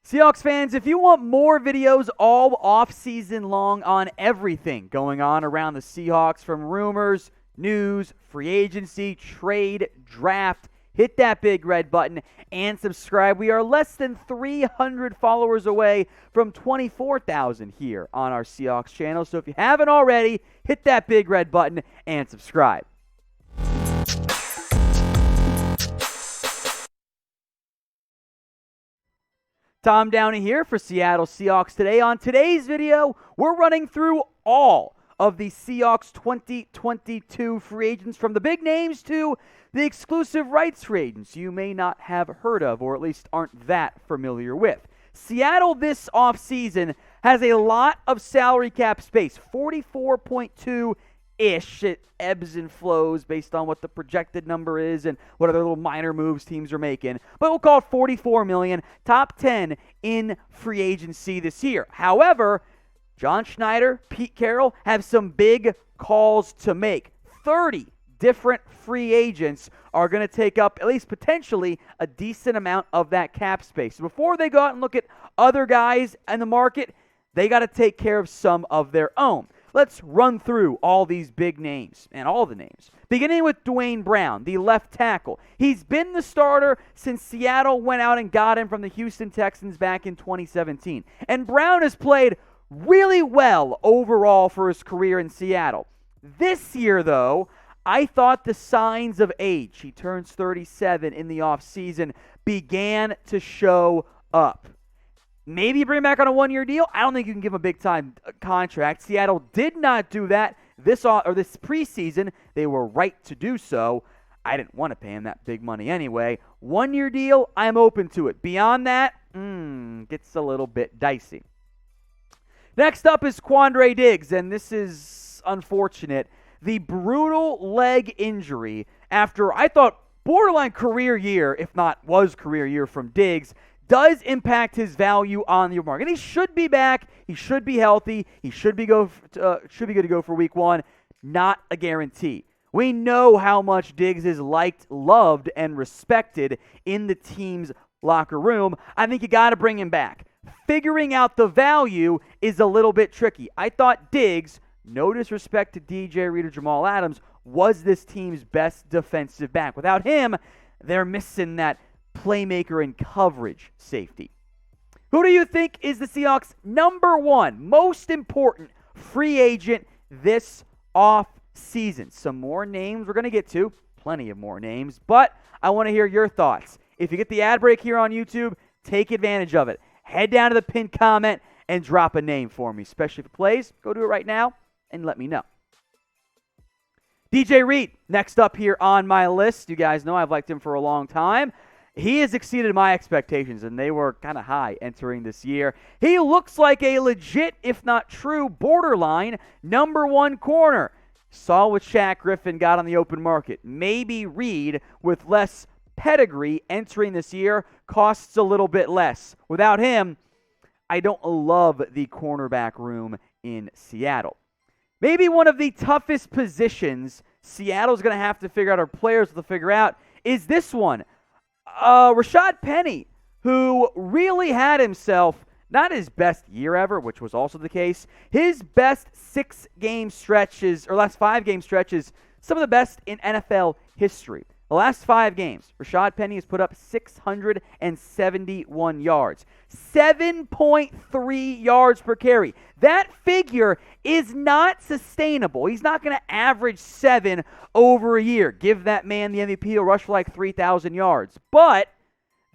Seahawks fans, if you want more videos all off-season long on everything going on around the Seahawks, from rumors, news, free agency, trade, draft, hit that big red button and subscribe. We are less than 300 followers away from 24,000 here on our Seahawks channel. So if you haven't already, hit that big red button and subscribe. Tom Downey here for Seattle Seahawks Today. On today's video, we're running through all of the Seahawks 2022 free agents, from the big names to the exclusive rights free agents you may not have heard of, or at least aren't that familiar with. Seattle this offseason has a lot of salary cap space, 44.2-ish. It ebbs and flows based on what the projected number is and what other little minor moves teams are making. But we'll call it $44 million, top 10 in free agency this year. However, John Schneider, Pete Carroll have some big calls to make. 30 different free agents are going to take up, at least potentially, a decent amount of that cap space. So before they go out and look at other guys in the market, they got to take care of some of their own. Let's run through all these big names and all the names. Beginning with Duane Brown, the left tackle. He's been the starter since Seattle went out and got him from the Houston Texans back in 2017. And Brown has played really well overall for his career in Seattle. This year, though, I thought the signs of age, he turns 37 in the offseason, began to show up. Maybe bring him back on a one-year deal. I don't think you can give him a big-time contract. Seattle did not do that this preseason. They were right to do so. I didn't want to pay him that big money anyway. One-year deal, I'm open to it. Beyond that, gets a little bit dicey. Next up is Quandre Diggs, and this is unfortunate. The brutal leg injury after, I thought, borderline career year, if not was career year from Diggs, does impact his value on the market. He should be back. He should be healthy. He should be good to go for week one. Not a guarantee. We know how much Diggs is liked, loved, and respected in the team's locker room. I think you got to bring him back. Figuring out the value is a little bit tricky. I thought Diggs, no disrespect to DJ Reed or Jamal Adams, was this team's best defensive back. Without him, they're missing that playmaker and coverage safety. Who do you think is the Seahawks' number one most important free agent this off-season? Some more names we're going to get to, plenty of more names, but I want to hear your thoughts. If you get the ad break here on YouTube, take advantage of it. Head down to the pinned comment and drop a name for me, especially if it plays. Go do it right now and let me know. DJ Reed, next up here on my list. You guys know I've liked him for a long time. He has exceeded my expectations, and they were kind of high entering this year. He looks like a legit, if not true, borderline number one corner. Saw what Shaq Griffin got on the open market. Maybe Reed, with less pedigree entering this year, costs a little bit less. Without him, I don't love the cornerback room in Seattle. Maybe one of the toughest positions Seattle's going to have to figure out, or players will figure out, is this one. Rashaad Penny, who really had himself, not his best year ever, which was also the case, his best 6-game stretches, or last 5-game stretches, some of the best in NFL history. The last 5 games, Rashaad Penny has put up 671 yards, 7.3 yards per carry. That figure is not sustainable. He's not going to average 7 over a year. Give that man the MVP, he'll rush for like 3,000 yards. But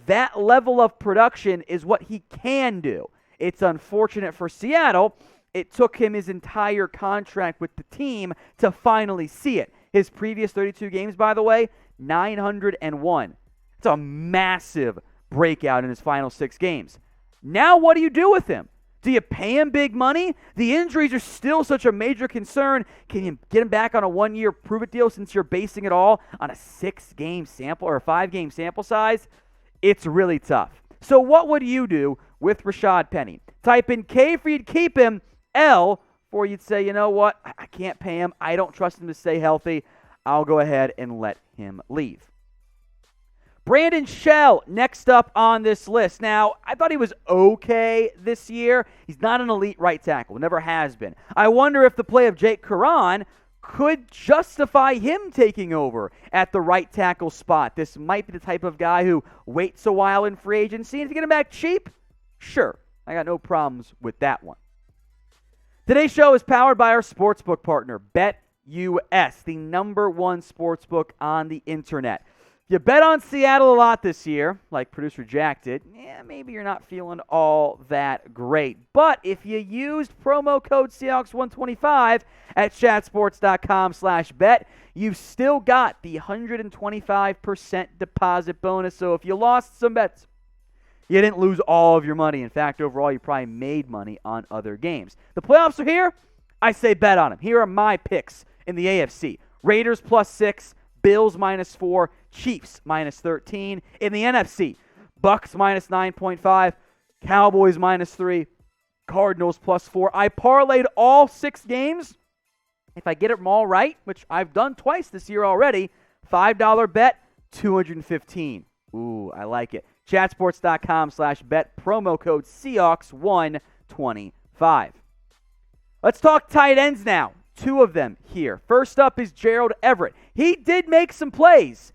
that level of production is what he can do. It's unfortunate for Seattle. It took him his entire contract with the team to finally see it. His previous 32 games, by the way, 901. It's a massive breakout in his final 6 games. Now what do you do with him? Do you pay him big money? The injuries are still such a major concern. Can you get him back on a 1-year prove-it deal since you're basing it all on a 6-game sample or a 5-game sample size? It's really tough. So what would you do with Rashaad Penny? Type in K for you'd keep him, L for you'd say, you know what, I can't pay him. I don't trust him to stay healthy. I'll go ahead and let him leave. Brandon Shell, next up on this list. Now, I thought he was okay this year. He's not an elite right tackle, never has been. I wonder if the play of Jake Curran could justify him taking over at the right tackle spot. This might be the type of guy who waits a while in free agency, and if you get him back cheap, sure. I got no problems with that one. Today's show is powered by our sportsbook partner, BetUS, the number one sportsbook on the internet. You bet on Seattle a lot this year, like producer Jack did. Maybe you're not feeling all that great. But if you used promo code Seahawks125 at chatsports.com/bet, you've still got the 125% deposit bonus. So if you lost some bets, you didn't lose all of your money. In fact, overall, you probably made money on other games. The playoffs are here. I say bet on them. Here are my picks in the AFC. Raiders +6. Bills -4, Chiefs -13. In the NFC, Bucks -9.5, Cowboys -3, Cardinals +4. I parlayed all 6 games. If I get them all right, which I've done twice this year already, $5 bet, $215. Ooh, I like it. Chatsports.com/bet, promo code Seahawks125. Let's talk tight ends now. 2 of them here. First up is Gerald Everett. He did make some plays.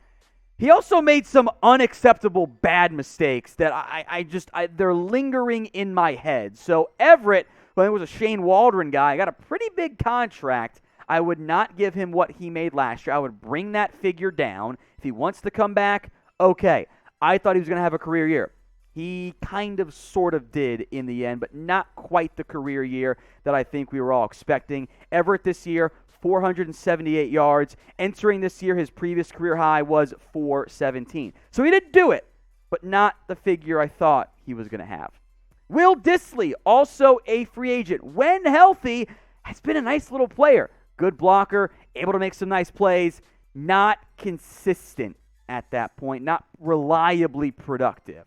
He also made some unacceptable bad mistakes that they're lingering in my head. So Everett, who I think was a Shane Waldron guy, got a pretty big contract. I would not give him what he made last year. I would bring that figure down. If he wants to come back, okay. I thought he was going to have a career year. He kind of sort of did in the end, but not quite the career year that I think we were all expecting. Everett this year, 478 yards. Entering this year, his previous career high was 417. So he did do it, but not the figure I thought he was going to have. Will Dissly, also a free agent, when healthy, has been a nice little player. Good blocker, able to make some nice plays, not consistent at that point, not reliably productive.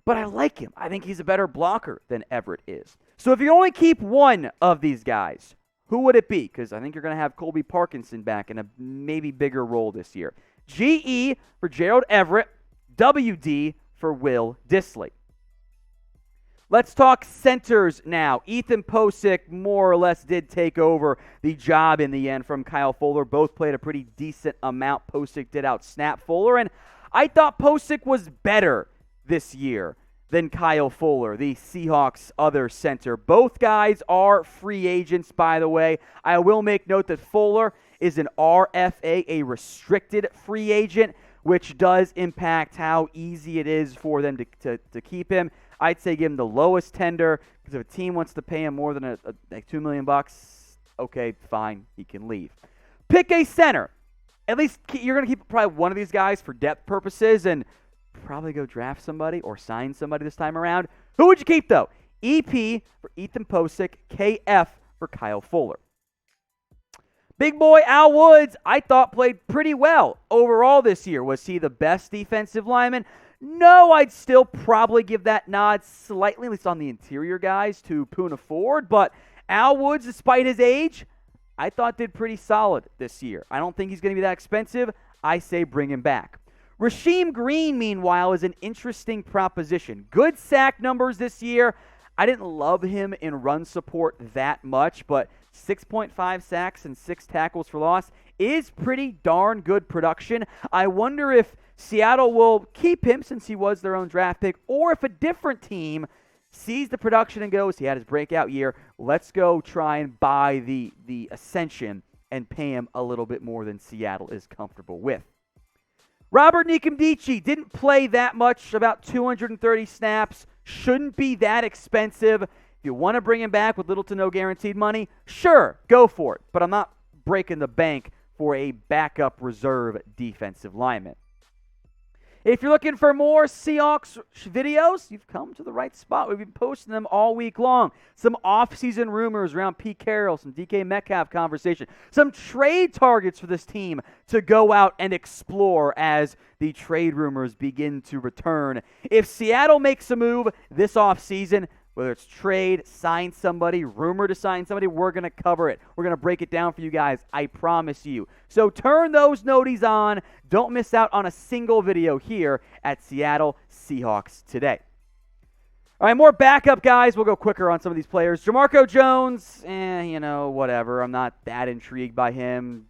But I like him. I think he's a better blocker than Everett is. So if you only keep one of these guys, who would it be? Because I think you're going to have Colby Parkinson back in a maybe bigger role this year. GE for Gerald Everett, WD for Will Dissly. Let's talk centers now. Ethan Pocic more or less did take over the job in the end from Kyle Fuller. Both played a pretty decent amount. Pocic did out-snap Fuller, and I thought Pocic was better this year than Kyle Fuller, the Seahawks' other center. Both guys are free agents, by the way. I will make note that Fuller is an RFA, a restricted free agent, which does impact how easy it is for them to keep him. I'd say give him the lowest tender, because if a team wants to pay him more than like $2 million, okay, fine, he can leave. Pick a center. At least you're going to keep probably one of these guys for depth purposes, and probably go draft somebody or sign somebody this time around. Who would you keep, though? EP for Ethan Pocic, KF for Kyle Fuller. Big boy Al Woods, I thought played pretty well overall this year. Was he the best defensive lineman? No, I'd still probably give that nod slightly, at least on the interior guys, to Poona Ford. But Al Woods, despite his age, I thought did pretty solid this year. I don't think he's going to be that expensive. I say bring him back. Rasheem Green, meanwhile, is an interesting proposition. Good sack numbers this year. I didn't love him in run support that much, but 6.5 sacks and 6 tackles for loss is pretty darn good production. I wonder if Seattle will keep him since he was their own draft pick, or if a different team sees the production and goes, he had his breakout year, let's go try and buy the ascension and pay him a little bit more than Seattle is comfortable with. Robert Nkemdiche didn't play that much, about 230 snaps. Shouldn't be that expensive. If you want to bring him back with little to no guaranteed money, sure, go for it. But I'm not breaking the bank for a backup reserve defensive lineman. If you're looking for more Seahawks videos, you've come to the right spot. We've been posting them all week long. Some offseason rumors around Pete Carroll, some DK Metcalf conversation, some trade targets for this team to go out and explore as the trade rumors begin to return. If Seattle makes a move this offseason, whether it's trade, sign somebody, rumor to sign somebody, we're going to cover it. We're going to break it down for you guys, I promise you. So turn those noties on. Don't miss out on a single video here at Seattle Seahawks Today. All right, more backup guys. We'll go quicker on some of these players. Jamarco Jones, whatever. I'm not that intrigued by him.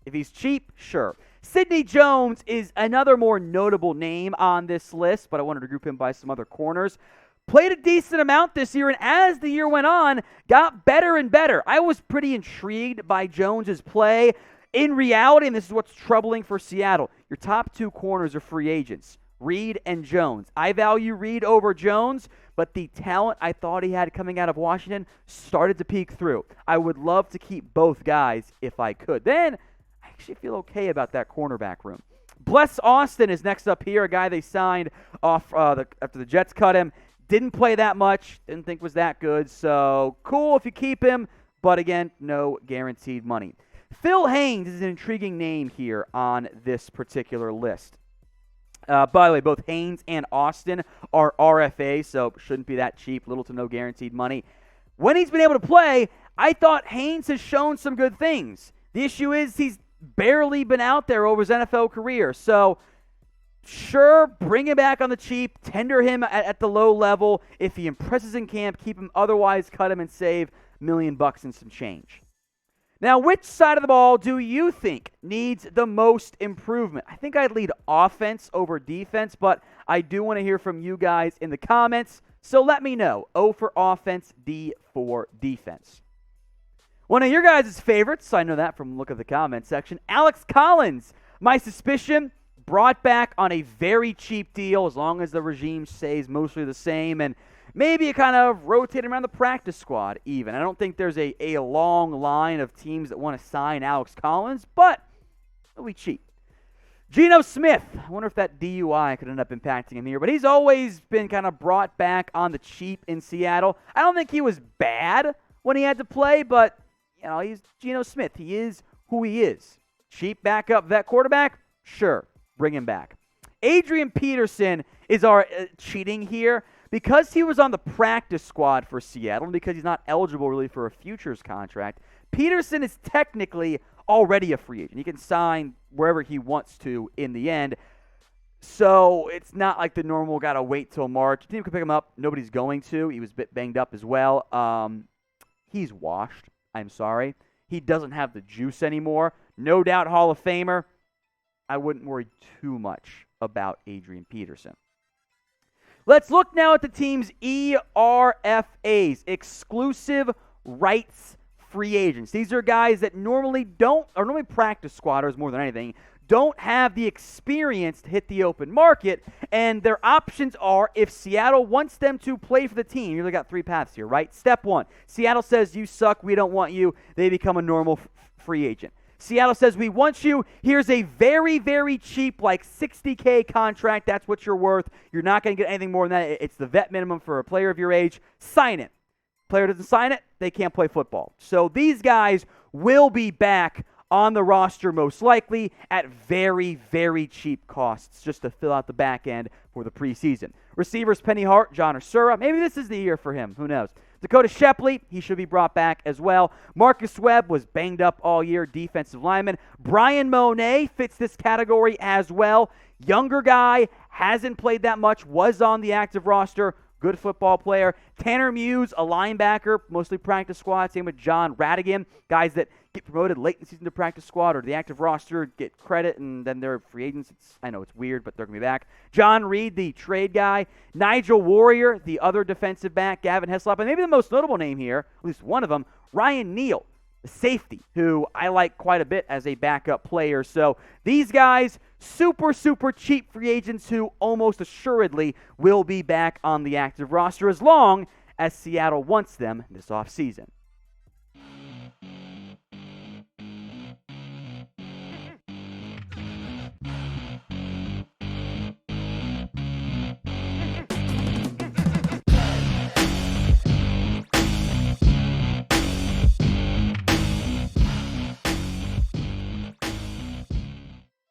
If he's cheap, sure. Sidney Jones is another more notable name on this list, but I wanted to group him by some other corners. Played a decent amount this year, and as the year went on, got better and better. I was pretty intrigued by Jones's play. In reality, and this is what's troubling for Seattle, your top two corners are free agents, Reed and Jones. I value Reed over Jones, but the talent I thought he had coming out of Washington started to peek through. I would love to keep both guys if I could. Then I actually feel okay about that cornerback room. Bless Austin is next up here, a guy they signed off after the Jets cut him. Didn't play that much, didn't think was that good, so cool if you keep him, but again, no guaranteed money. Phil Haynes is an intriguing name here on this particular list. By the way, both Haynes and Austin are RFAs, so shouldn't be that cheap, little to no guaranteed money. When he's been able to play, I thought Haynes has shown some good things. The issue is he's barely been out there over his NFL career, so sure, bring him back on the cheap, tender him at the low level. If he impresses in camp, keep him. Otherwise, cut him and save $1 million and some change. Now, which side of the ball do you think needs the most improvement? I think I'd lead offense over defense, but I do want to hear from you guys in the comments. So let me know. O for offense, D for defense. One of your guys' favorites, I know that from look at the comment section, Alex Collins. My suspicion, brought back on a very cheap deal as long as the regime stays mostly the same, and maybe it kind of rotate around the practice squad even. I don't think there's a long line of teams that want to sign Alex Collins, but it'll be cheap. Geno Smith, I wonder if that DUI could end up impacting him here, but he's always been kind of brought back on the cheap in Seattle. I don't think he was bad when he had to play, but he's Geno Smith. He is who he is. Cheap backup vet quarterback? Sure. Bring him back. Adrian Peterson is our cheating here. Because he was on the practice squad for Seattle and because he's not eligible really for a futures contract, Peterson is technically already a free agent. He can sign wherever he wants to in the end. So it's not like the normal got to wait till March. The team could pick him up. Nobody's going to. He was a bit banged up as well. He's washed. I'm sorry. He doesn't have the juice anymore. No doubt Hall of Famer. I wouldn't worry too much about Adrian Peterson. Let's look now at the team's ERFAs, exclusive rights free agents. These are guys that normally practice squatters more than anything, don't have the experience to hit the open market, and their options are if Seattle wants them to play for the team. You really got three paths here, right? Step one, Seattle says, you suck, we don't want you. They become a normal free agent. Seattle says, we want you. Here's a very, very cheap, like $60K contract. That's what you're worth. You're not going to get anything more than that. It's the vet minimum for a player of your age. Sign it. Player doesn't sign it, they can't play football. So these guys will be back on the roster most likely at very, very cheap costs just to fill out the back end for the preseason. Receivers, Penny Hart, John Ursura. Maybe this is the year for him. Who knows? Dakota Shepley, he should be brought back as well. Marcus Webb was banged up all year, defensive lineman. Brian Monet fits this category as well. Younger guy, hasn't played that much, was on the active roster. Good football player. Tanner Muse, a linebacker, mostly practice squad. Same with John Radigan. Guys that get promoted late in the season to practice squad or to the active roster, get credit, and then they're free agents. I know it's weird, but they're going to be back. John Reed, the trade guy. Nigel Warrior, the other defensive back. Gavin Heslop. And maybe the most notable name here, at least one of them, Ryan Neal, the safety, who I like quite a bit as a backup player. So these guys, super, super cheap free agents who almost assuredly will be back on the active roster as long as Seattle wants them this offseason.